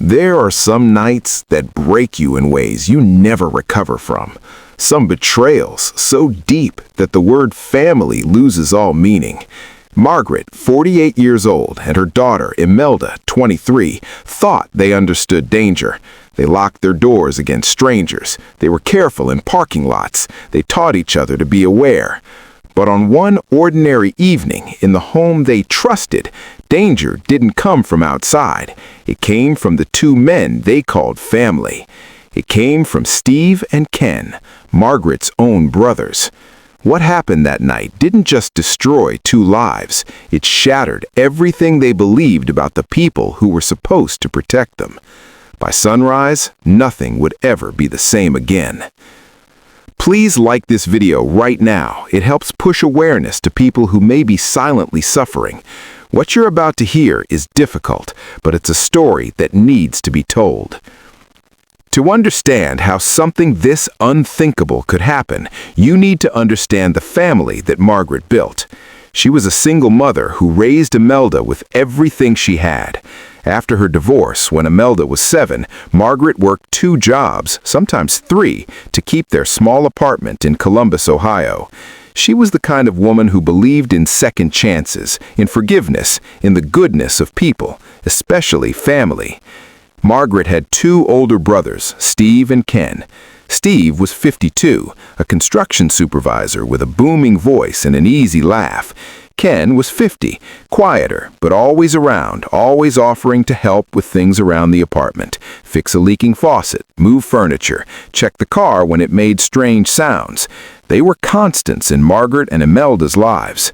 There are some nights that break you in ways you never recover from. Some betrayals so deep that the word family loses all meaning. Margaret, 48 years old, and her daughter, Emelda, 23, thought they understood danger. They locked their doors against strangers. They were careful in parking lots. They taught each other to be aware. But on one ordinary evening, in the home they trusted, danger didn't come from outside. It came from the two men they called family. It came from Steve and Ken, Margaret's own brothers. What happened that night didn't just destroy two lives. It shattered everything they believed about the people who were supposed to protect them. By sunrise, nothing would ever be the same again. Please like this video right now. It helps push awareness to people who may be silently suffering. What you're about to hear is difficult, but it's a story that needs to be told. To understand how something this unthinkable could happen, you need to understand the family that Margaret built. She was a single mother who raised Emelda with everything she had. After her divorce, when Emelda was 7, Margaret worked 2 jobs, sometimes 3, to keep their small apartment in Columbus, Ohio. She was the kind of woman who believed in second chances, in forgiveness, in the goodness of people, especially family. Margaret had 2 older brothers, Steve and Ken. Steve was 52, a construction supervisor with a booming voice and an easy laugh. Ken was 50, quieter, but always around, always offering to help with things around the apartment. Fix a leaking faucet, move furniture, check the car when it made strange sounds. They were constants in Margaret and Emelda's lives.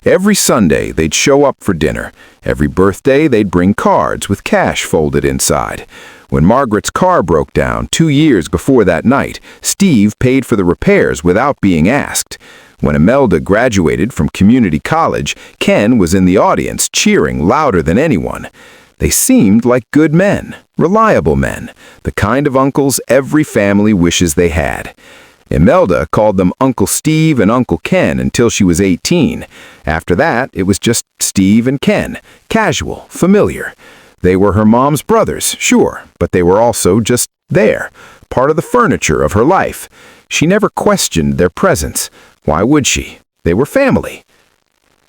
Every Sunday, they'd show up for dinner. Every birthday, they'd bring cards with cash folded inside. When Margaret's car broke down 2 years before that night, Steve paid for the repairs without being asked. When Emelda graduated from community college, Ken was in the audience cheering louder than anyone. They seemed like good men, reliable men, the kind of uncles every family wishes they had. Emelda called them Uncle Steve and Uncle Ken until she was 18. After that, it was just Steve and Ken, casual, familiar. They were her mom's brothers, sure, but they were also just there, part of the furniture of her life. She never questioned their presence. Why would she? They were family.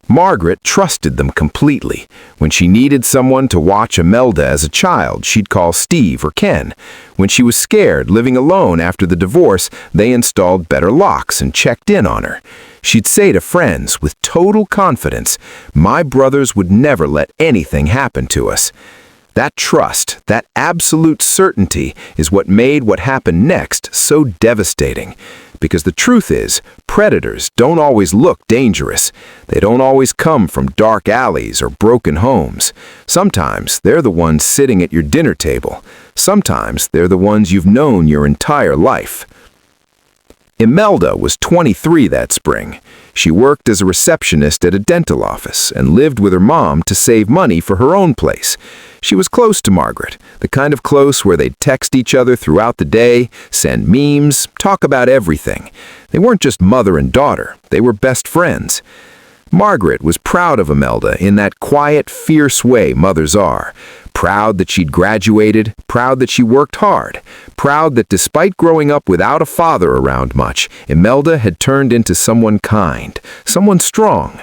Margaret trusted them completely. When she needed someone to watch Emelda as a child, she'd call Steve or Ken. When she was scared living alone after the divorce, they installed better locks and checked in on her. She'd say to friends with total confidence, "My brothers would never let anything happen to us." That trust, that absolute certainty, is what made what happened next so devastating. Because the truth is, predators don't always look dangerous. They don't always come from dark alleys or broken homes. Sometimes they're the ones sitting at your dinner table. Sometimes they're the ones you've known your entire life. Emelda was 23 that spring. She worked as a receptionist at a dental office and lived with her mom to save money for her own place. She was close to Margaret, the kind of close where they'd text each other throughout the day, send memes, talk about everything. They weren't just mother and daughter, they were best friends. Margaret was proud of Emelda in that quiet, fierce way mothers are. Proud that she'd graduated, proud that she worked hard, proud that despite growing up without a father around much, Emelda had turned into someone kind, someone strong.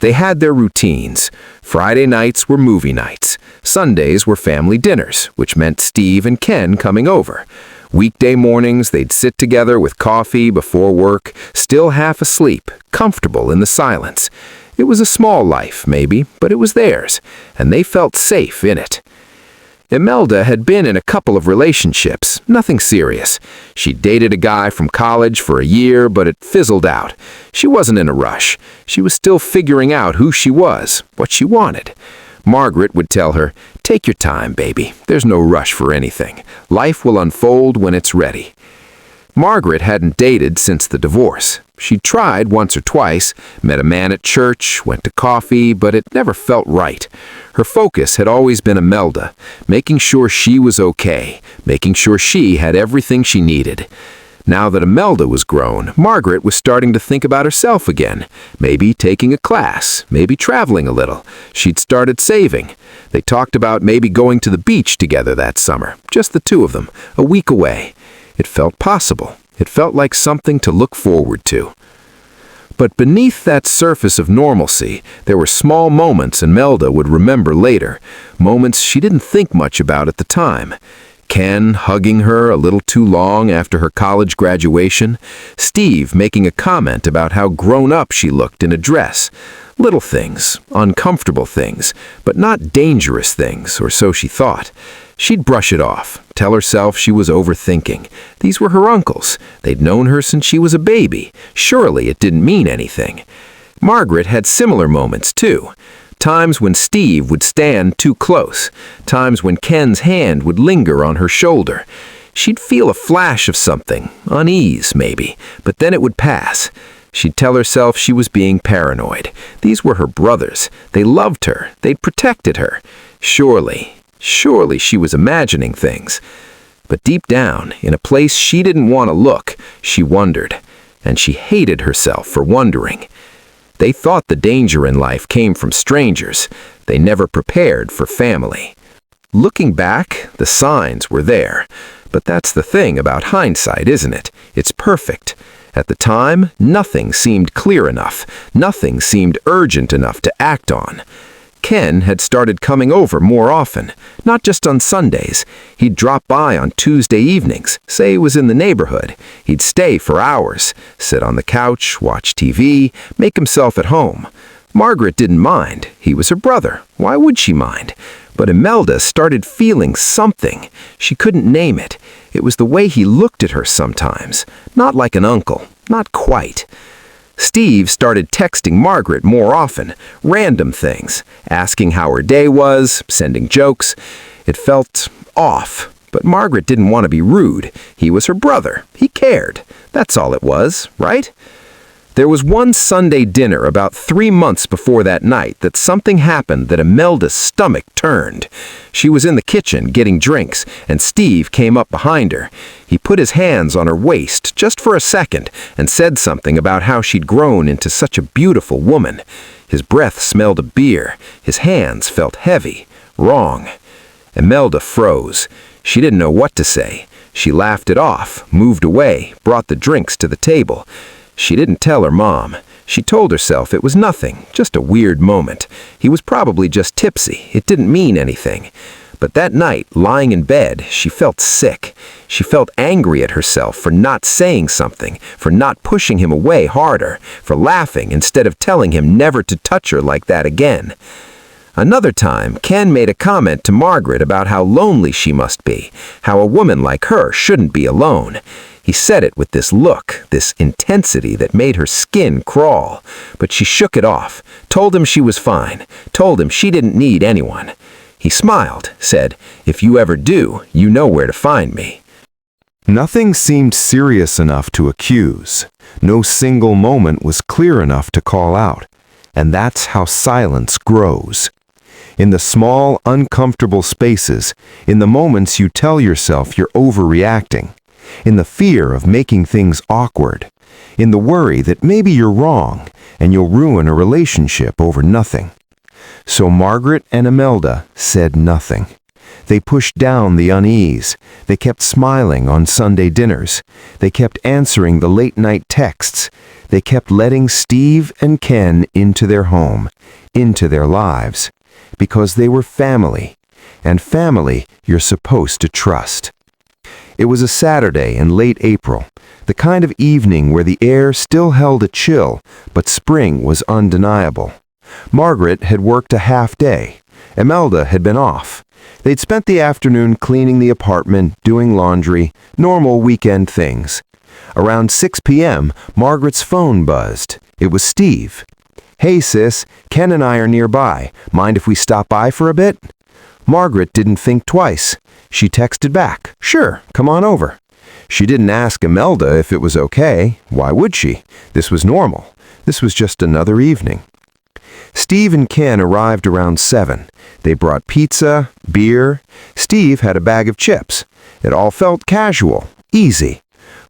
They had their routines. Friday nights were movie nights. Sundays were family dinners, which meant Steve and Ken coming over. Weekday mornings, they'd sit together with coffee before work, still half asleep, comfortable in the silence. It was a small life, maybe, but it was theirs, and they felt safe in it. Emelda had been in a couple of relationships, nothing serious. She dated a guy from college for a year, but it fizzled out. She wasn't in a rush. She was still figuring out who she was, what she wanted. Margaret would tell her, "Take your time, baby. There's no rush for anything. Life will unfold when it's ready." Margaret hadn't dated since the divorce. She'd tried once or twice, met a man at church, went to coffee, but it never felt right. Her focus had always been Emelda, making sure she was okay, making sure she had everything she needed. Now that Emelda was grown, Margaret was starting to think about herself again. Maybe taking a class, maybe traveling a little. She'd started saving. They talked about maybe going to the beach together that summer, just the two of them, a week away. It felt possible. It felt like something to look forward to. But beneath that surface of normalcy, there were small moments Emelda would remember later, moments she didn't think much about at the time. Ken hugging her a little too long after her college graduation, Steve making a comment about how grown up she looked in a dress. Little things, uncomfortable things, but not dangerous things, or so she thought. She'd brush it off, tell herself she was overthinking. These were her uncles. They'd known her since she was a baby. Surely it didn't mean anything. Margaret had similar moments, too. Times when Steve would stand too close. Times when Ken's hand would linger on her shoulder. She'd feel a flash of something, unease maybe, but then it would pass. She'd tell herself she was being paranoid. These were her brothers. They loved her. They'd protected her. Surely she was imagining things. But deep down, in a place she didn't want to look, she wondered. And she hated herself for wondering. They thought the danger in life came from strangers. They never prepared for family. Looking back, the signs were there. But that's the thing about hindsight, isn't it? It's perfect. At the time, nothing seemed clear enough. Nothing seemed urgent enough to act on. Ken had started coming over more often, not just on Sundays. He'd drop by on Tuesday evenings, say he was in the neighborhood. He'd stay for hours, sit on the couch, watch TV, make himself at home. Margaret didn't mind. He was her brother. Why would she mind? But Emelda started feeling something. She couldn't name it. It was the way he looked at her sometimes. Not like an uncle. Not quite. Steve started texting Margaret more often, random things, asking how her day was, sending jokes. It felt off, but Margaret didn't want to be rude. He was her brother. He cared. That's all it was, right? There was one Sunday dinner about 3 months before that night that something happened that Emelda's stomach turned. She was in the kitchen getting drinks, and Steve came up behind her. He put his hands on her waist just for a second and said something about how she'd grown into such a beautiful woman. His breath smelled of beer. His hands felt heavy, wrong. Emelda froze. She didn't know what to say. She laughed it off, moved away, brought the drinks to the table. She didn't tell her mom. She told herself it was nothing, just a weird moment. He was probably just tipsy. It didn't mean anything. But that night, lying in bed, she felt sick. She felt angry at herself for not saying something, for not pushing him away harder, for laughing instead of telling him never to touch her like that again. Another time, Ken made a comment to Margaret about how lonely she must be, how a woman like her shouldn't be alone. He said it with this look, this intensity that made her skin crawl. But she shook it off, told him she was fine, told him she didn't need anyone. He smiled, said, "If you ever do, you know where to find me." Nothing seemed serious enough to accuse. No single moment was clear enough to call out. And that's how silence grows. In the small, uncomfortable spaces, in the moments you tell yourself you're overreacting, in the fear of making things awkward, in the worry that maybe you're wrong and you'll ruin a relationship over nothing. So Margaret and Emelda said nothing. They pushed down the unease. They kept smiling on Sunday dinners. They kept answering the late-night texts. They kept letting Steve and Ken into their home, into their lives, because they were family, and family you're supposed to trust. It was a Saturday in late April, the kind of evening where the air still held a chill, but spring was undeniable. Margaret had worked a half day. Emelda had been off. They'd spent the afternoon cleaning the apartment, doing laundry, normal weekend things. Around 6 p.m., Margaret's phone buzzed. It was Steve. "Hey sis, Ken and I are nearby. Mind if we stop by for a bit?" Margaret didn't think twice. She texted back, "Sure, come on over." She didn't ask Emelda if it was okay. Why would she? This was normal. This was just another evening. Steve and Ken arrived around 7. They brought pizza, beer. Steve had a bag of chips. It all felt casual, easy.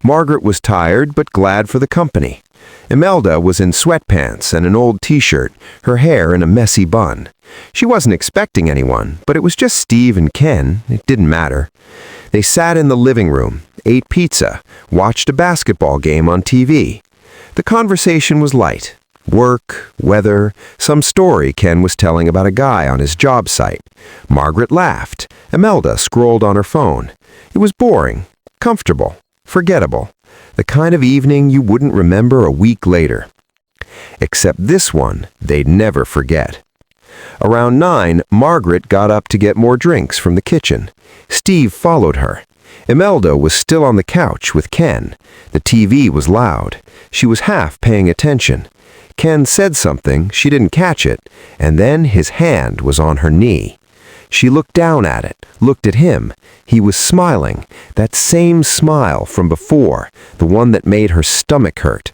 Margaret was tired but glad for the company. Emelda was in sweatpants and an old t-shirt, her hair in a messy bun. She wasn't expecting anyone, but it was just Steve and Ken. It didn't matter. They sat in the living room, ate pizza, watched a basketball game on TV. The conversation was light. Work, weather, some story Ken was telling about a guy on his job site. Margaret laughed. Emelda scrolled on her phone. It was boring, comfortable, forgettable. The kind of evening you wouldn't remember a week later. Except this one, they'd never forget. Around 9, Margaret got up to get more drinks from the kitchen. Steve followed her. Emelda was still on the couch with Ken. The TV was loud. She was half paying attention. Ken said something, she didn't catch it, and then his hand was on her knee. She looked down at it, looked at him. He was smiling, that same smile from before, the one that made her stomach hurt.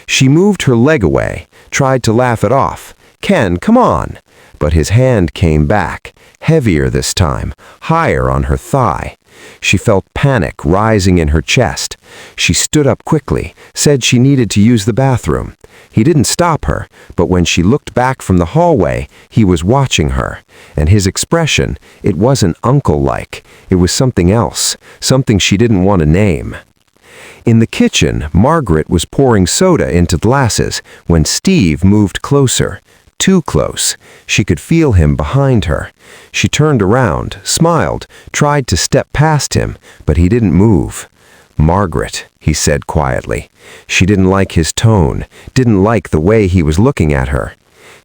She moved her leg away, tried to laugh it off. "Ken, come on." But his hand came back, heavier this time, higher on her thigh. She felt panic rising in her chest. She stood up quickly, said she needed to use the bathroom. He didn't stop her, but when she looked back from the hallway, he was watching her. And his expression, it wasn't uncle-like. It was something else, something she didn't want to name. In the kitchen, Margaret was pouring soda into glasses when Steve moved closer. Too close. She could feel him behind her. She turned around, smiled, tried to step past him, but he didn't move. "Margaret," he said quietly. She didn't like his tone, didn't like the way he was looking at her.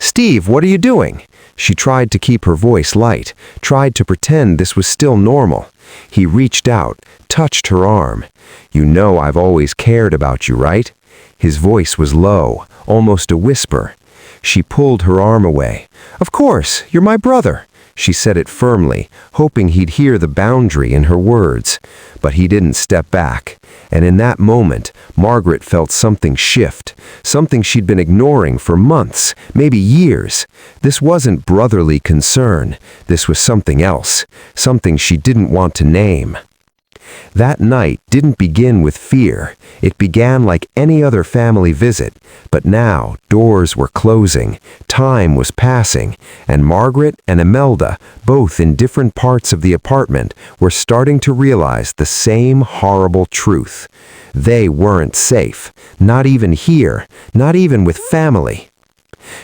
"Steve, what are you doing?" She tried to keep her voice light, tried to pretend this was still normal. He reached out, touched her arm. "You know I've always cared about you, right?" His voice was low, almost a whisper. She pulled her arm away. "Of course, you're my brother." She said it firmly, hoping he'd hear the boundary in her words. But he didn't step back. And in that moment, Margaret felt something shift, something she'd been ignoring for months, maybe years. This wasn't brotherly concern. This was something else, something she didn't want to name. That night didn't begin with fear. It began like any other family visit, but now doors were closing, time was passing, and Margaret and Emelda, both in different parts of the apartment, were starting to realize the same horrible truth. They weren't safe, not even here, not even with family.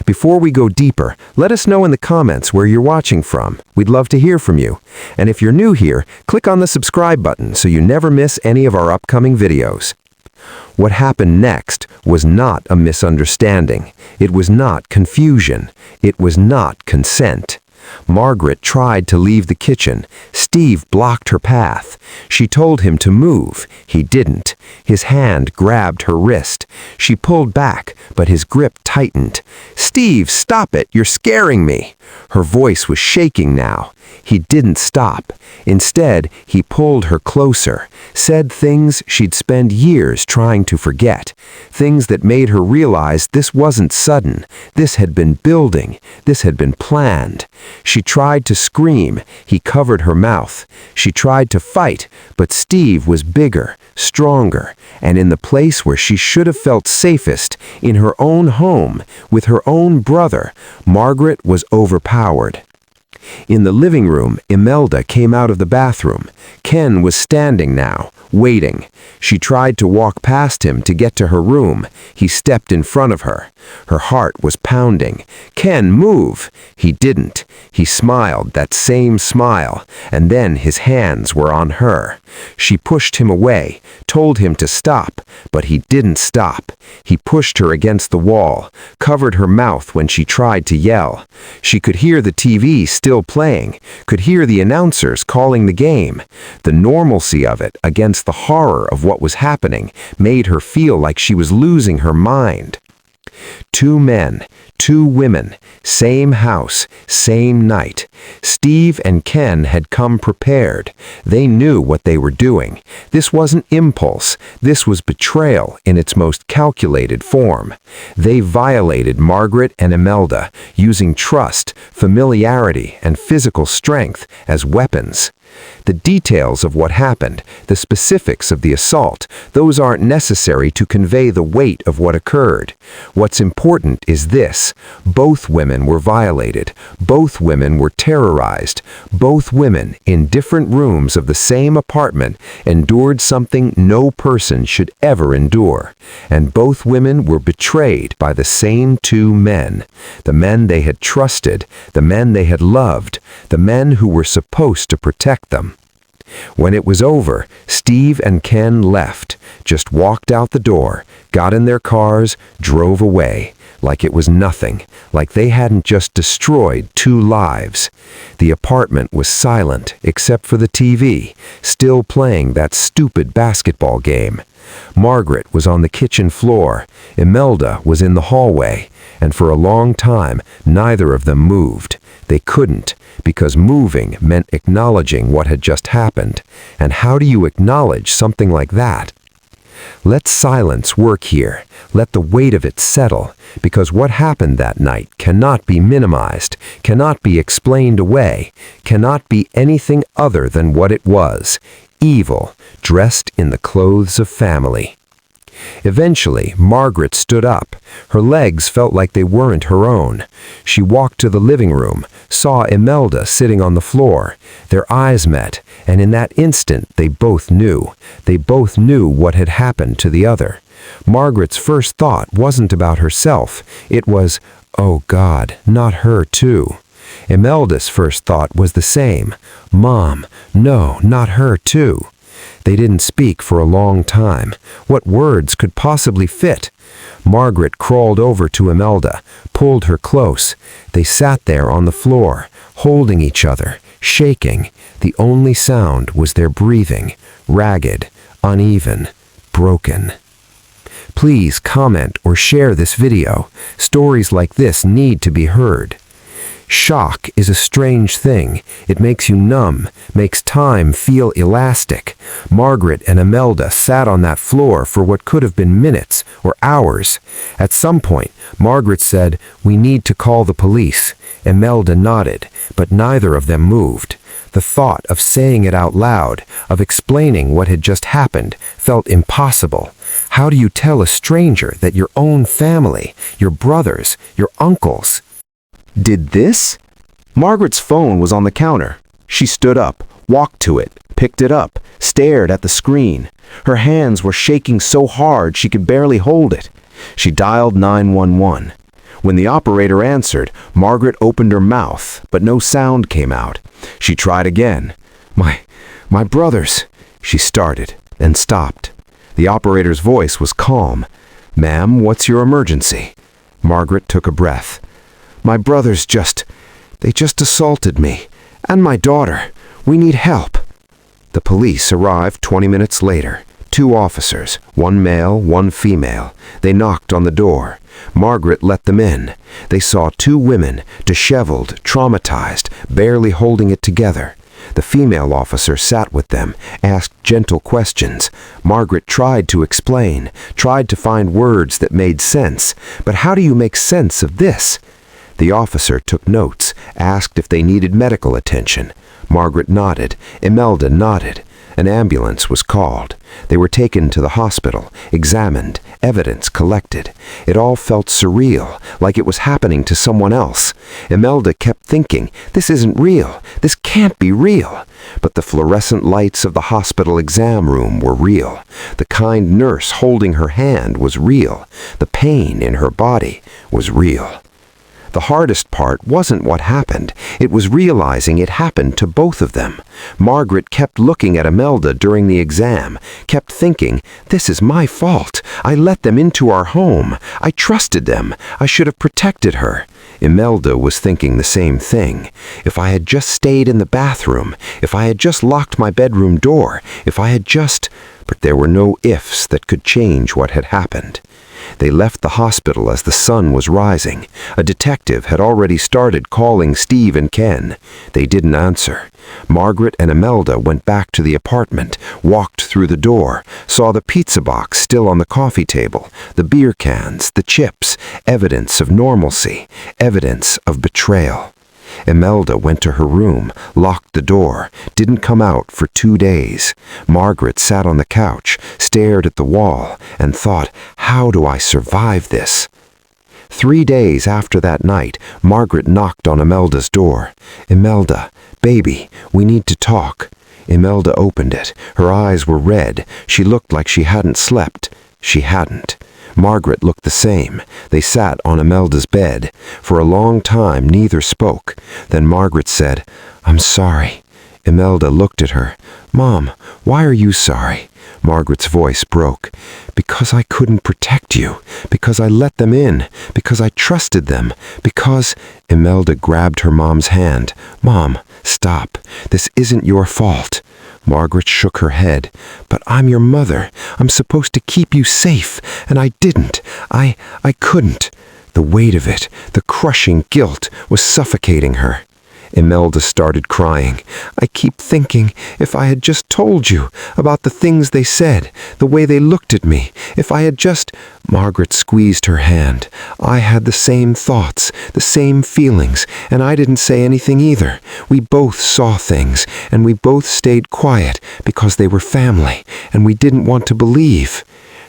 Before we go deeper, let us know in the comments where you're watching from. We'd love to hear from you. And if you're new here, click on the subscribe button so you never miss any of our upcoming videos. What happened next was not a misunderstanding. It was not confusion. It was not consent. Margaret tried to leave the kitchen. Steve blocked her path. She told him to move. He didn't. His hand grabbed her wrist. She pulled back, but his grip tightened. "Steve, stop it! You're scaring me!" Her voice was shaking now. He didn't stop. Instead, he pulled her closer, said things she'd spent years trying to forget, things that made her realize this wasn't sudden, this had been building, this had been planned. She tried to scream. He covered her mouth. She tried to fight, but Steve was bigger, stronger, and in the place where she should have felt safest, in her own home, with her own brother, Margaret was overpowered. In the living room, Emelda came out of the bathroom. Ken was standing now, waiting. She tried to walk past him to get to her room. He stepped in front of her. Her heart was pounding. "Ken, move!" He didn't. He smiled, that same smile, and then his hands were on her. She pushed him away, told him to stop, but he didn't stop. He pushed her against the wall, covered her mouth when she tried to yell. She could hear the TV still playing, could hear the announcers calling the game. The normalcy of it against the horror of what was happening made her feel like she was losing her mind. 2 men, 2 women, same house, same night. Steve and Ken had come prepared. They knew what they were doing. This wasn't impulse. This was betrayal in its most calculated form. They violated Margaret and Emelda, using trust, familiarity, and physical strength as weapons. The details of what happened, the specifics of the assault, those aren't necessary to convey the weight of what occurred. What's important is this: both women were violated, both women were terrorized, both women, in different rooms of the same apartment, endured something no person should ever endure, and both women were betrayed by the same two men, the men they had trusted, the men they had loved, the men who were supposed to protect them. When it was over, Steve and Ken left, just walked out the door, got in their cars, drove away, like it was nothing, like they hadn't just destroyed two lives. The apartment was silent, except for the TV, still playing that stupid basketball game. Margaret was on the kitchen floor, Emelda was in the hallway, and for a long time, neither of them moved. They couldn't, because moving meant acknowledging what had just happened. And how do you acknowledge something like that? Let silence work here. Let the weight of it settle, because what happened that night cannot be minimized, cannot be explained away, cannot be anything other than what it was: evil, dressed in the clothes of family. Eventually, Margaret stood up. Her legs felt like they weren't her own. She walked to the living room, saw Emelda sitting on the floor. Their eyes met, and in that instant they both knew. They both knew what had happened to the other. Margaret's first thought wasn't about herself. It was, "Oh God, not her too." Emelda's first thought was the same. "Mom, no, not her too." They didn't speak for a long time. What words could possibly fit? Margaret crawled over to Emelda, pulled her close. They sat there on the floor, holding each other, shaking. The only sound was their breathing, ragged, uneven, broken. Please comment or share this video. Stories like this need to be heard. Shock is a strange thing. It makes you numb, makes time feel elastic. Margaret and Emelda sat on that floor for what could have been minutes or hours. At some point, Margaret said, "We need to call the police." Emelda nodded, but neither of them moved. The thought of saying it out loud, of explaining what had just happened, felt impossible. How do you tell a stranger that your own family, your brothers, your uncles, did this? Margaret's phone was on the counter. She stood up, walked to it, picked it up, stared at the screen. Her hands were shaking so hard she could barely hold it. She dialed 911. When the operator answered, Margaret opened her mouth, but no sound came out. She tried again. My brothers," she started and stopped. The operator's voice was calm. "Ma'am, what's your emergency?" Margaret took a breath. "My brothers they just assaulted me. And my daughter. We need help." The police arrived 20 minutes later. 2 officers, 1 male, 1 female. They knocked on the door. Margaret let them in. They saw 2 women, disheveled, traumatized, barely holding it together. The female officer sat with them, asked gentle questions. Margaret tried to explain, tried to find words that made sense. But how do you make sense of this? The officer took notes, asked if they needed medical attention. Margaret nodded. Emelda nodded. An ambulance was called. They were taken to the hospital, examined, evidence collected. It all felt surreal, like it was happening to someone else. Emelda kept thinking, "This isn't real. This can't be real." But the fluorescent lights of the hospital exam room were real. The kind nurse holding her hand was real. The pain in her body was real. The hardest part wasn't what happened. It was realizing it happened to both of them. Margaret kept looking at Emelda during the exam, kept thinking, "This is my fault. I let them into our home. I trusted them. I should have protected her." Emelda was thinking the same thing. If I had just stayed in the bathroom, if I had just locked my bedroom door, if I had just... But there were no ifs that could change what had happened. They left the hospital as the sun was rising. A detective had already started calling Steve and Ken. They didn't answer. Margaret and Emelda went back to the apartment, walked through the door, saw the pizza box still on the coffee table, the beer cans, the chips, evidence of normalcy, evidence of betrayal. Emelda went to her room, locked the door, didn't come out for 2 days. Margaret sat on the couch, stared at the wall, and thought, how do I survive this? 3 days after that night, Margaret knocked on Emelda's door. "Emelda, baby, we need to talk." Emelda opened it. Her eyes were red. She looked like she hadn't slept. She hadn't. Margaret looked the same. They sat on Emelda's bed. For a long time, neither spoke. Then Margaret said, "I'm sorry." Emelda looked at her. "Mom, why are you sorry?" Margaret's voice broke. "Because I couldn't protect you. Because I let them in. Because I trusted them. Because—" Emelda grabbed her mom's hand. "Mom, stop. This isn't your fault." Margaret shook her head. "But I'm your mother. I'm supposed to keep you safe, and I didn't. I couldn't." The weight of it, the crushing guilt, was suffocating her. Emelda started crying. "I keep thinking, if I had just told you about the things they said, the way they looked at me, if I had just—" Margaret squeezed her hand. "I had the same thoughts, the same feelings, and I didn't say anything either. We both saw things, and we both stayed quiet because they were family, and we didn't want to believe."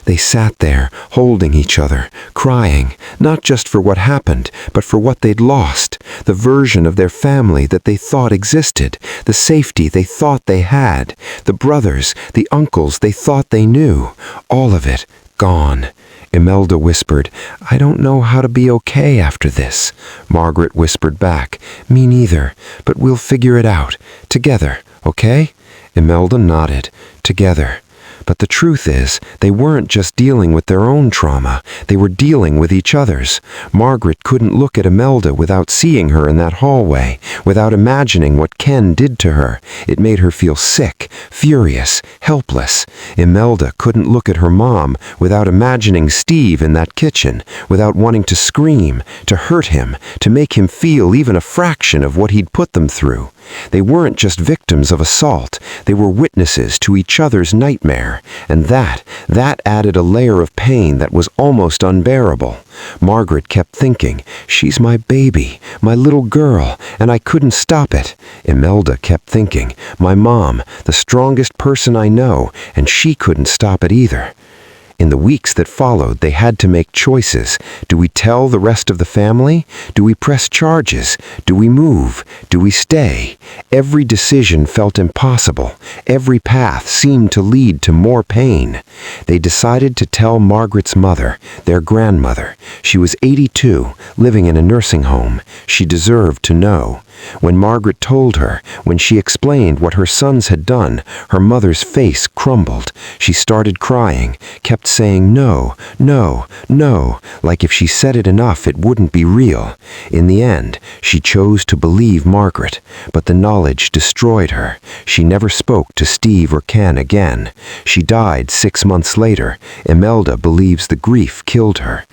They sat there, holding each other, crying, not just for what happened, but for what they'd lost, the version of their family that they thought existed, the safety they thought they had, the brothers, the uncles they thought they knew, all of it gone. Emelda whispered, "I don't know how to be okay after this." Margaret whispered back, "Me neither, but we'll figure it out, together, okay?" Emelda nodded, "Together." But the truth is, they weren't just dealing with their own trauma, they were dealing with each other's. Margaret couldn't look at Emelda without seeing her in that hallway, without imagining what Ken did to her. It made her feel sick, furious, helpless. Emelda couldn't look at her mom without imagining Steve in that kitchen, without wanting to scream, to hurt him, to make him feel even a fraction of what he'd put them through. They weren't just victims of assault, they were witnesses to each other's nightmare, and that added a layer of pain that was almost unbearable. Margaret kept thinking, "She's my baby, my little girl, and I couldn't stop it." Emelda kept thinking, "My mom, the strongest person I know, and she couldn't stop it either." In the weeks that followed, they had to make choices. Do we tell the rest of the family? Do we press charges? Do we move? Do we stay? Every decision felt impossible. Every path seemed to lead to more pain. They decided to tell Margaret's mother, their grandmother. She was 82, living in a nursing home. She deserved to know. When Margaret told her, when she explained what her sons had done, her mother's face crumbled. She started crying, kept saying no, no, no, like if she said it enough it wouldn't be real. In the end, she chose to believe Margaret, but the knowledge destroyed her. She never spoke to Steve or Ken again. She died 6 months later. Emelda believes the grief killed her.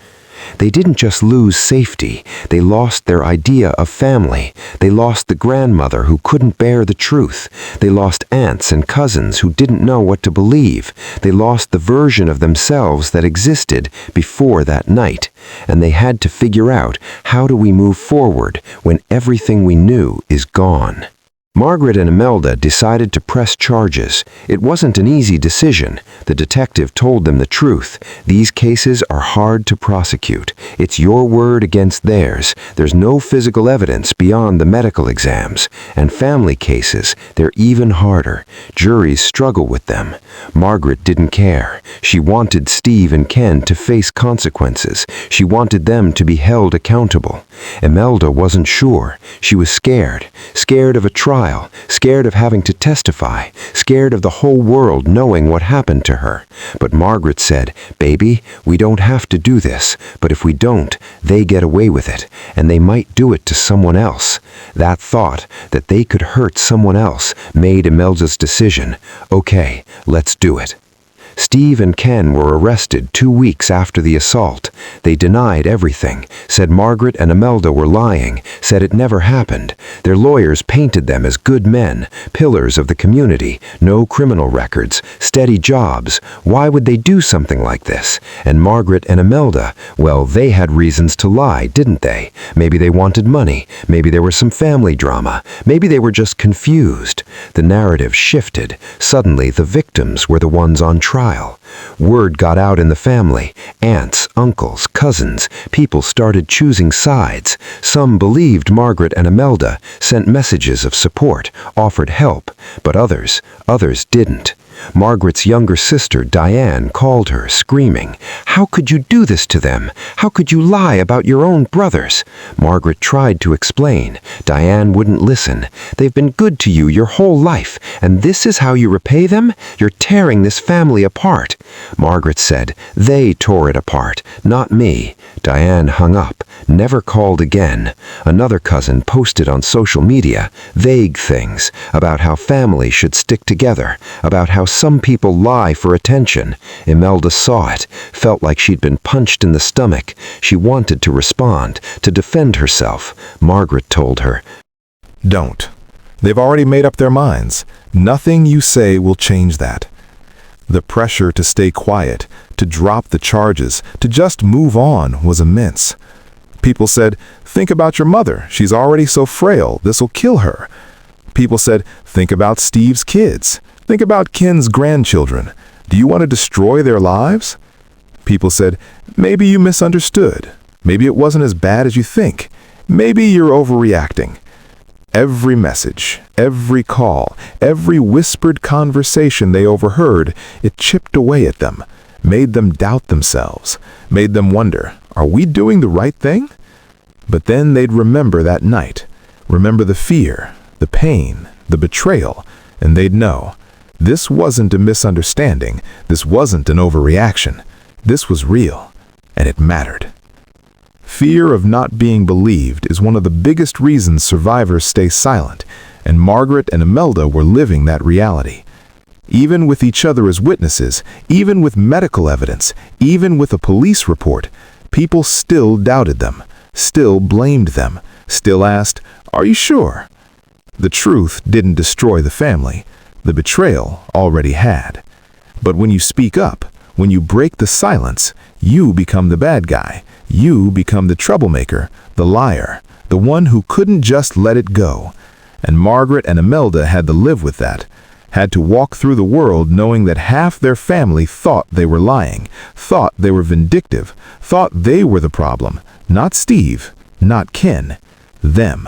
They didn't just lose safety, they lost their idea of family. They lost the grandmother who couldn't bear the truth. They lost aunts and cousins who didn't know what to believe. They lost the version of themselves that existed before that night. And they had to figure out, how do we move forward when everything we knew is gone? Margaret and Emelda decided to press charges. It wasn't an easy decision. The detective told them the truth. These cases are hard to prosecute. It's your word against theirs. There's no physical evidence beyond the medical exams. And family cases, they're even harder. Juries struggle with them. Margaret didn't care. She wanted Steve and Ken to face consequences. She wanted them to be held accountable. Emelda wasn't sure. She was scared. Scared of a trial. Scared of having to testify, scared of the whole world knowing what happened to her. But Margaret said, "Baby, we don't have to do this, but if we don't, they get away with it, and they might do it to someone else." That thought, that they could hurt someone else, made Emelda's decision. "Okay, let's do it." Steve and Ken were arrested 2 weeks after the assault. They denied everything, said Margaret and Emelda were lying, said it never happened. Their lawyers painted them as good men, pillars of the community, no criminal records, steady jobs. Why would they do something like this? And Margaret and Emelda, well, they had reasons to lie, didn't they? Maybe they wanted money. Maybe there was some family drama. Maybe they were just confused. The narrative shifted. Suddenly, the victims were the ones on trial. Word got out in the family. Aunts, uncles, cousins. People started choosing sides. Some believed Margaret and Emelda, sent messages of support, offered help. But others didn't. Margaret's younger sister, Diane, called her, screaming, "How could you do this to them? How could you lie about your own brothers?" Margaret tried to explain. Diane wouldn't listen. "They've been good to you your whole life, and this is how you repay them? You're tearing this family apart." Margaret said, "They tore it apart, not me." Diane hung up, never called again. Another cousin posted on social media vague things about how families should stick together, about how some people lie for attention. Emelda saw it, felt like she'd been punched in the stomach. She wanted to respond, to defend herself. Margaret told her, Don't. They've already made up their minds. Nothing you say will change that. The pressure to stay quiet, to drop the charges, to just move on was immense. People said, "Think about your mother. She's already so frail. This'll kill her." People said, "Think about Steve's kids. Think about Ken's grandchildren. Do you want to destroy their lives?" People said, "Maybe you misunderstood. Maybe it wasn't as bad as you think. Maybe you're overreacting." Every message, every call, every whispered conversation they overheard, it chipped away at them, made them doubt themselves, made them wonder, are we doing the right thing? But then they'd remember that night, remember the fear, the pain, the betrayal, and they'd know. This wasn't a misunderstanding. This wasn't an overreaction. This was real, and it mattered. Fear of not being believed is one of the biggest reasons survivors stay silent, and Margaret and Emelda were living that reality. Even with each other as witnesses, even with medical evidence, even with a police report, people still doubted them, still blamed them, still asked, "Are you sure?" The truth didn't destroy the family. The betrayal already had. But when you speak up, when you break the silence, you become the bad guy. You become the troublemaker, the liar, the one who couldn't just let it go. And Margaret and Emelda had to live with that, had to walk through the world knowing that half their family thought they were lying, thought they were vindictive, thought they were the problem, not Steve, not Ken, them.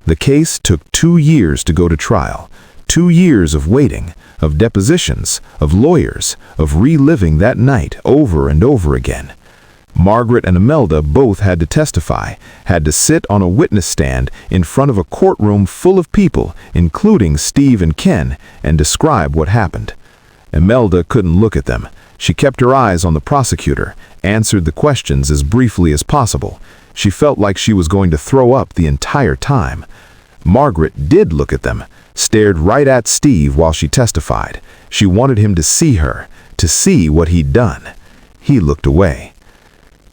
The case took 2 years to go to trial, 2 years of waiting, of depositions, of lawyers, of reliving that night over and over again. Margaret and Emelda both had to testify, had to sit on a witness stand in front of a courtroom full of people, including Steve and Ken, and describe what happened. Emelda couldn't look at them. She kept her eyes on the prosecutor, answered the questions as briefly as possible. She felt like she was going to throw up the entire time. Margaret did look at them, stared right at Steve while she testified. She wanted him to see her, to see what he'd done. He looked away.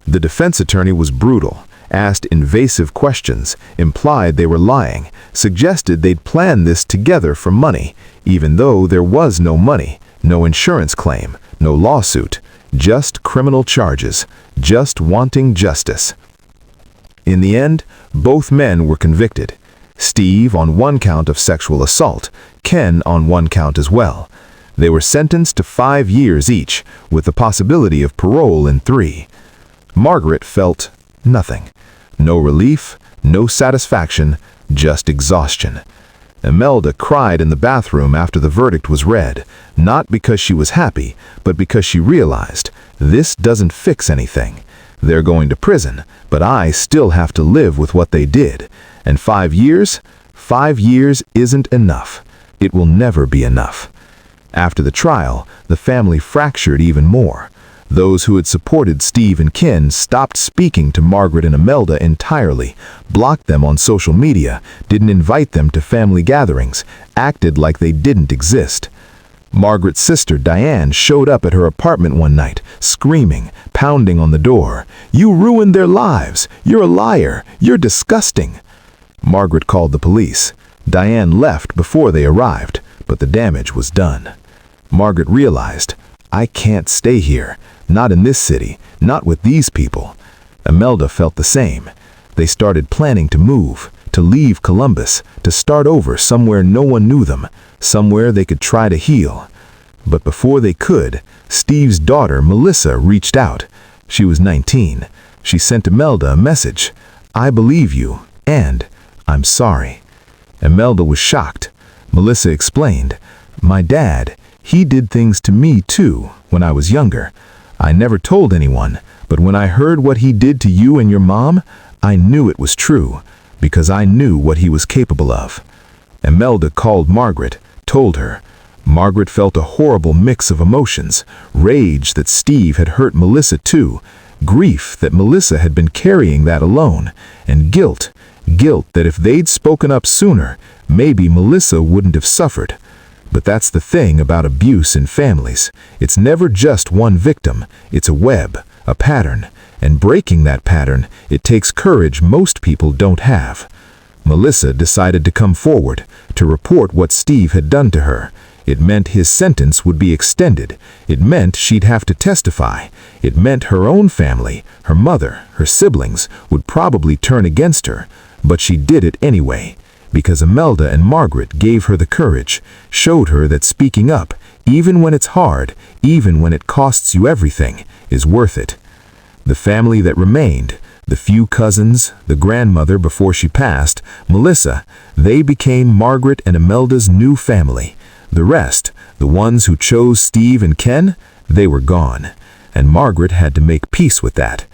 The defense attorney was brutal, asked invasive questions, implied they were lying, suggested they'd planned this together for money, even though there was no money, no insurance claim, no lawsuit, just criminal charges, just wanting justice. In the end, both men were convicted. Steve on 1 count of sexual assault, Ken on 1 count as well. They were sentenced to 5 years each, with the possibility of parole in 3. Margaret felt nothing. No relief, no satisfaction, just exhaustion. Emelda cried in the bathroom after the verdict was read, not because she was happy, but because she realized, this doesn't fix anything. They're going to prison, but I still have to live with what they did. And 5 years? 5 years isn't enough. It will never be enough. After the trial, the family fractured even more. Those who had supported Steve and Ken stopped speaking to Margaret and Emelda entirely, blocked them on social media, didn't invite them to family gatherings, acted like they didn't exist. Margaret's sister, Diane, showed up at her apartment one night, screaming, pounding on the door. "You ruined their lives! You're a liar! You're disgusting!" Margaret called the police. Diane left before they arrived, but the damage was done. Margaret realized, I can't stay here, not in this city, not with these people. Emelda felt the same. They started planning to move, to leave Columbus, to start over somewhere no one knew them, somewhere they could try to heal. But before they could, Steve's daughter, Melissa, reached out. She was 19. She sent Emelda a message. "I believe you, and I'm sorry." Emelda was shocked. Melissa explained, "My dad, he did things to me too when I was younger. I never told anyone, but when I heard what he did to you and your mom, I knew it was true, because I knew what he was capable of." Emelda called Margaret, told her. Margaret felt a horrible mix of emotions, rage that Steve had hurt Melissa too, grief that Melissa had been carrying that alone, and guilt that if they'd spoken up sooner, maybe Melissa wouldn't have suffered. But that's the thing about abuse in families. It's never just one victim. It's a web, a pattern, and breaking that pattern, it takes courage most people don't have. Melissa decided to come forward, to report what Steve had done to her. It meant his sentence would be extended. It meant she'd have to testify. It meant her own family, her mother, her siblings, would probably turn against her. But she did it anyway, because Emelda and Margaret gave her the courage, showed her that speaking up, even when it's hard, even when it costs you everything, is worth it. The family that remained, the few cousins, the grandmother before she passed, Melissa, they became Margaret and Emelda's new family. The rest, the ones who chose Steve and Ken, they were gone. And Margaret had to make peace with that.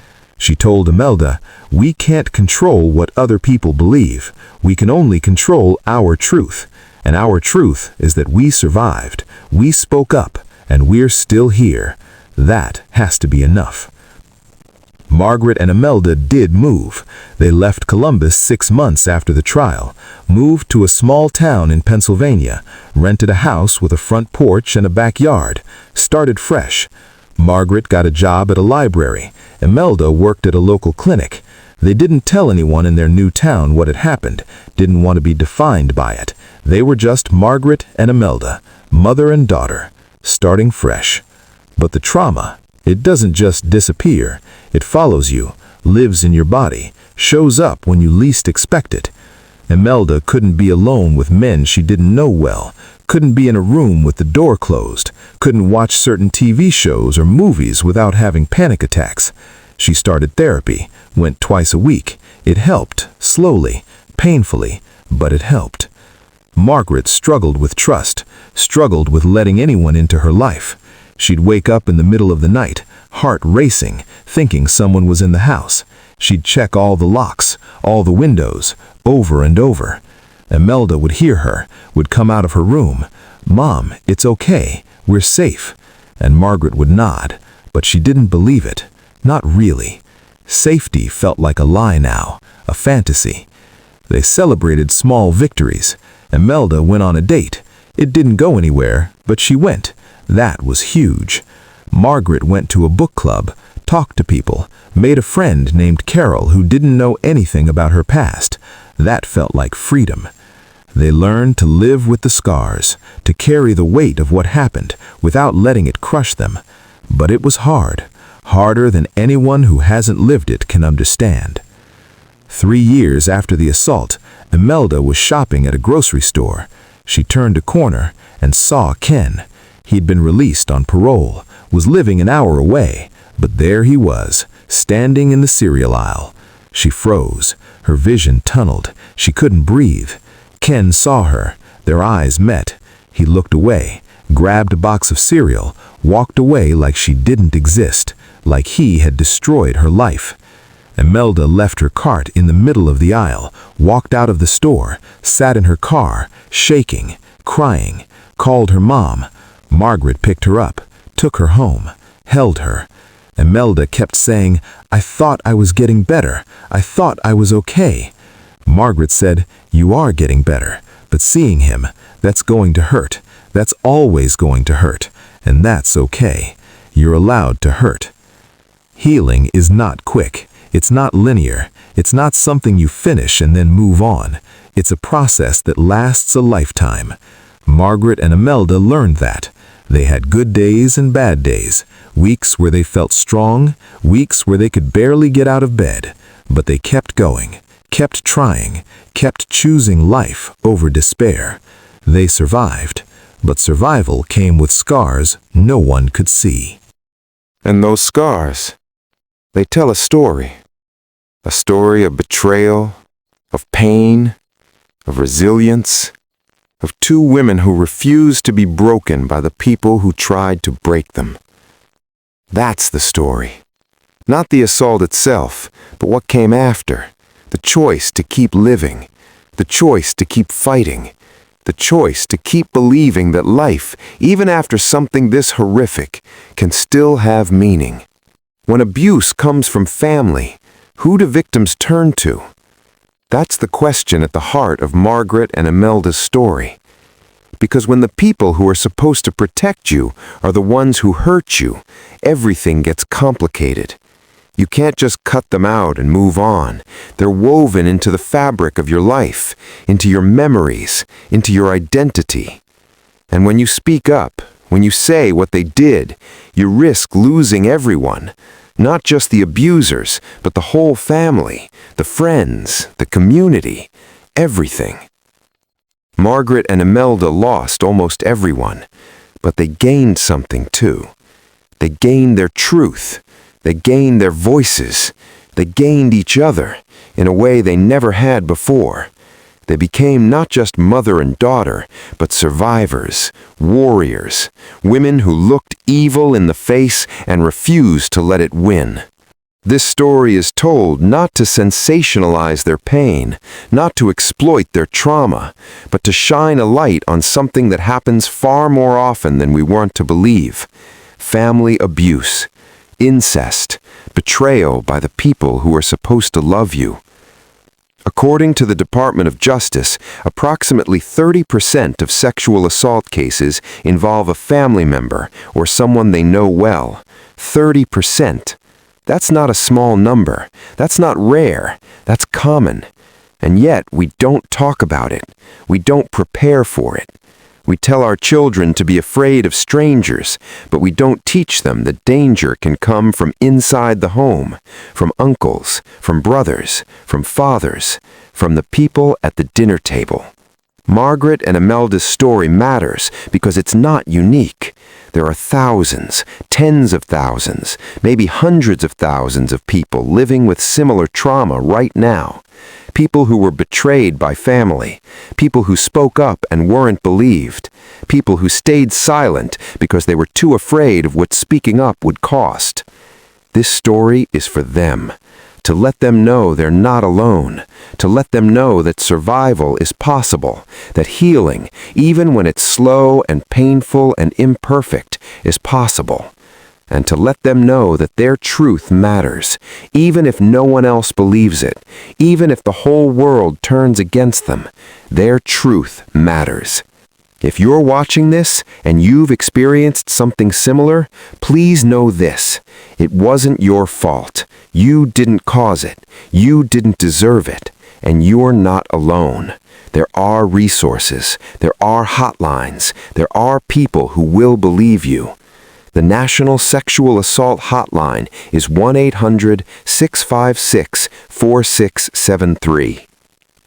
She told Emelda, "We can't control what other people believe. We can only control our truth. And our truth is that we survived. We spoke up, and we're still here. That has to be enough." Margaret and Emelda did move. They left Columbus 6 months after the trial, moved to a small town in Pennsylvania, rented a house with a front porch and a backyard, started fresh. Margaret got a job at a library. Emelda worked at a local clinic. They didn't tell anyone in their new town what had happened, didn't want to be defined by it. They were just Margaret and Emelda, mother and daughter, starting fresh. But the trauma, it doesn't just disappear. It follows you, lives in your body, shows up when you least expect it. Emelda couldn't be alone with men she didn't know well, couldn't be in a room with the door closed, couldn't watch certain TV shows or movies without having panic attacks. She started therapy, went twice a week. It helped, slowly, painfully, but it helped. Margaret struggled with trust, struggled with letting anyone into her life. She'd wake up in the middle of the night, heart racing, thinking someone was in the house. She'd check all the locks, all the windows, over and over. Emelda would hear her, would come out of her room. "Mom, it's okay, we're safe." And Margaret would nod, but she didn't believe it. Not really. Safety felt like a lie now, a fantasy. They celebrated small victories. Emelda went on a date. It didn't go anywhere, but she went. That was huge. Margaret went to a book club, talked to people, made a friend named Carol who didn't know anything about her past. That felt like freedom. They learned to live with the scars, to carry the weight of what happened without letting it crush them. But it was hard, harder than anyone who hasn't lived it can understand. 3 years after the assault, Emelda was shopping at a grocery store. She turned a corner and saw Ken. He'd been released on parole, was living an hour away, but there he was, standing in the cereal aisle. She froze. Her vision tunneled. She couldn't breathe. Ken saw her. Their eyes met. He looked away, grabbed a box of cereal, walked away like she didn't exist, like he had destroyed her life. Emelda left her cart in the middle of the aisle, walked out of the store, sat in her car, shaking, crying, called her mom. Margaret picked her up, took her home, held her. Emelda kept saying, "I thought I was getting better. I thought I was okay." Margaret said, "You are getting better, but seeing him, that's going to hurt. That's always going to hurt, and that's okay. You're allowed to hurt. Healing is not quick. It's not linear. It's not something you finish and then move on. It's a process that lasts a lifetime. Margaret and Emelda learned that. They had good days and bad days, weeks where they felt strong, weeks where they could barely get out of bed, but they kept going, kept trying, kept choosing life over despair. They survived, but survival came with scars no one could see. And those scars, they tell a story of betrayal, of pain, of resilience, of two women who refused to be broken by the people who tried to break them. That's the story. Not the assault itself, but what came after. The choice to keep living, the choice to keep fighting, the choice to keep believing that life, even after something this horrific, can still have meaning. When abuse comes from family, who do victims turn to? That's the question at the heart of Margaret and Emelda's story. Because when the people who are supposed to protect you are the ones who hurt you, everything gets complicated. You can't just cut them out and move on. They're woven into the fabric of your life, into your memories, into your identity. And when you speak up, when you say what they did, you risk losing everyone. Not just the abusers, but the whole family, the friends, the community, everything. Margaret and Emelda lost almost everyone, but they gained something too. They gained their truth. They gained their voices. They gained each other in a way they never had before. They became not just mother and daughter, but survivors, warriors, women who looked evil in the face and refused to let it win. This story is told not to sensationalize their pain, not to exploit their trauma, but to shine a light on something that happens far more often than we want to believe. Family abuse, incest, betrayal by the people who are supposed to love you. According to the Department of Justice, approximately 30% of sexual assault cases involve a family member or someone they know well. 30%. That's not a small number. That's not rare. That's common. And yet, we don't talk about it. We don't prepare for it. We tell our children to be afraid of strangers, but we don't teach them that danger can come from inside the home, from uncles, from brothers, from fathers, from the people at the dinner table. Margaret and Emelda's story matters because it's not unique. There are thousands, tens of thousands, maybe hundreds of thousands of people living with similar trauma right now. People who were betrayed by family, people who spoke up and weren't believed, people who stayed silent because they were too afraid of what speaking up would cost. This story is for them, to let them know they're not alone, to let them know that survival is possible, that healing, even when it's slow and painful and imperfect, is possible. And to let them know that their truth matters, even if no one else believes it, even if the whole world turns against them, their truth matters. If you're watching this and you've experienced something similar, please know this. It wasn't your fault. You didn't cause it. You didn't deserve it. And you're not alone. There are resources. There are hotlines. There are people who will believe you. The National Sexual Assault Hotline is 1-800-656-4673.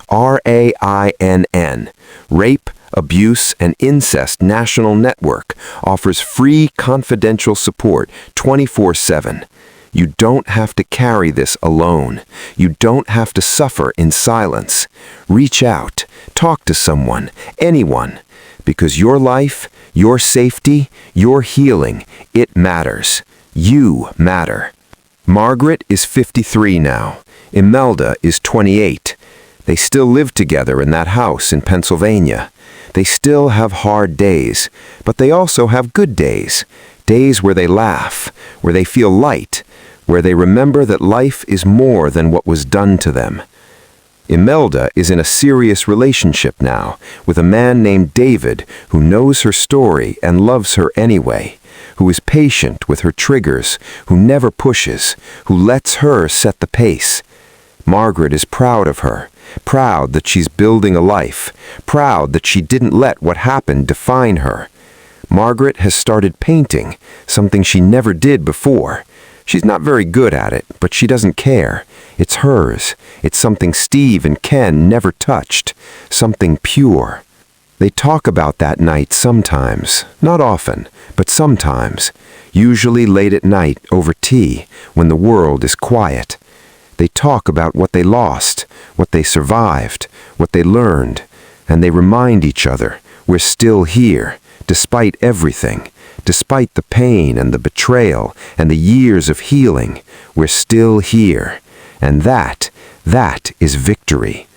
RAINN, Rape, Abuse, and Incest National Network, offers free confidential support 24/7. You don't have to carry this alone. You don't have to suffer in silence. Reach out. Talk to someone, anyone. Because your life, your safety, your healing, it matters. You matter. Margaret is 53 now. Emelda is 28. They still live together in that house in Pennsylvania. They still have hard days, but they also have good days. Days where they laugh, where they feel light, where they remember that life is more than what was done to them. Emelda is in a serious relationship now with a man named David who knows her story and loves her anyway, who is patient with her triggers, who never pushes, who lets her set the pace. Margaret is proud of her, proud that she's building a life, proud that she didn't let what happened define her. Margaret has started painting, something she never did before. She's not very good at it, but she doesn't care. It's hers. It's something Steve and Ken never touched, something pure. They talk about that night sometimes, not often, but sometimes, usually late at night over tea, when the world is quiet. They talk about what they lost, what they survived, what they learned, and they remind each other, we're still here, despite everything, despite the pain and the betrayal and the years of healing, we're still here. And that is victory.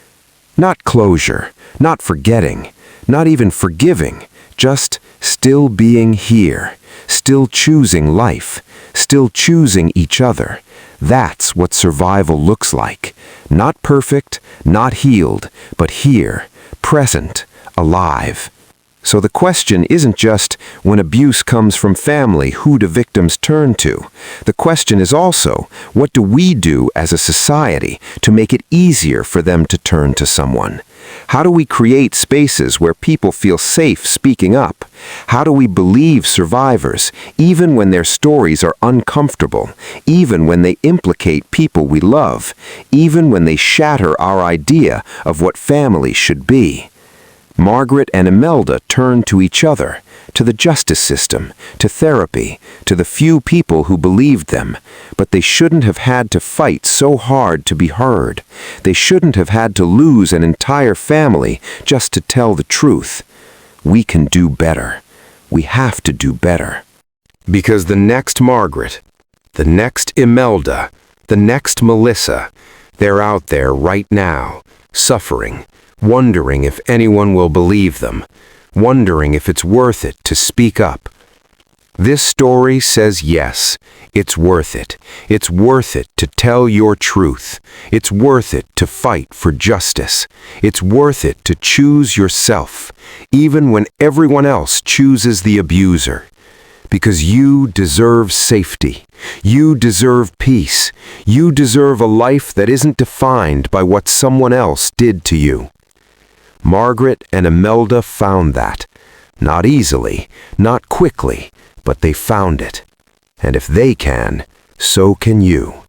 Not closure, not forgetting, not even forgiving, just still being here, still choosing life, still choosing each other. That's what survival looks like. Not perfect, not healed, but here, present, alive. So the question isn't just, when abuse comes from family, who do victims turn to? The question is also, what do we do as a society to make it easier for them to turn to someone? How do we create spaces where people feel safe speaking up? How do we believe survivors, even when their stories are uncomfortable, even when they implicate people we love, even when they shatter our idea of what family should be? Margaret and Emelda turned to each other, to the justice system, to therapy, to the few people who believed them, but they shouldn't have had to fight so hard to be heard. They shouldn't have had to lose an entire family just to tell the truth. We can do better. We have to do better. Because the next Margaret, the next Emelda, the next Melissa, they're out there right now, suffering, wondering if anyone will believe them, wondering if it's worth it to speak up. This story says yes, it's worth it. It's worth it to tell your truth. It's worth it to fight for justice. It's worth it to choose yourself, even when everyone else chooses the abuser. Because you deserve safety. You deserve peace. You deserve a life that isn't defined by what someone else did to you. Margaret and Emelda found that. Not easily, not quickly, but they found it. And if they can, so can you.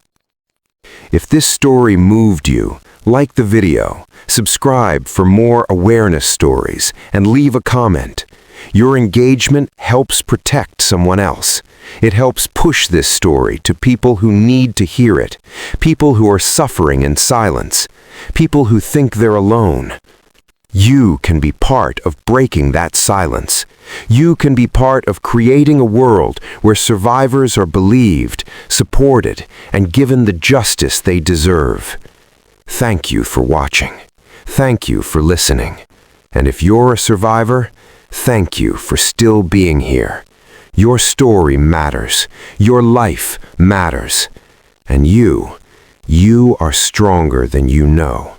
If this story moved you, like the video, subscribe for more awareness stories, and leave a comment. Your engagement helps protect someone else. It helps push this story to people who need to hear it, people who are suffering in silence, people who think they're alone. You can be part of breaking that silence. You can be part of creating a world where survivors are believed, supported, and given the justice they deserve. Thank you for watching. Thank you for listening. And if you're a survivor, thank you for still being here. Your story matters. Your life matters. And you are stronger than you know.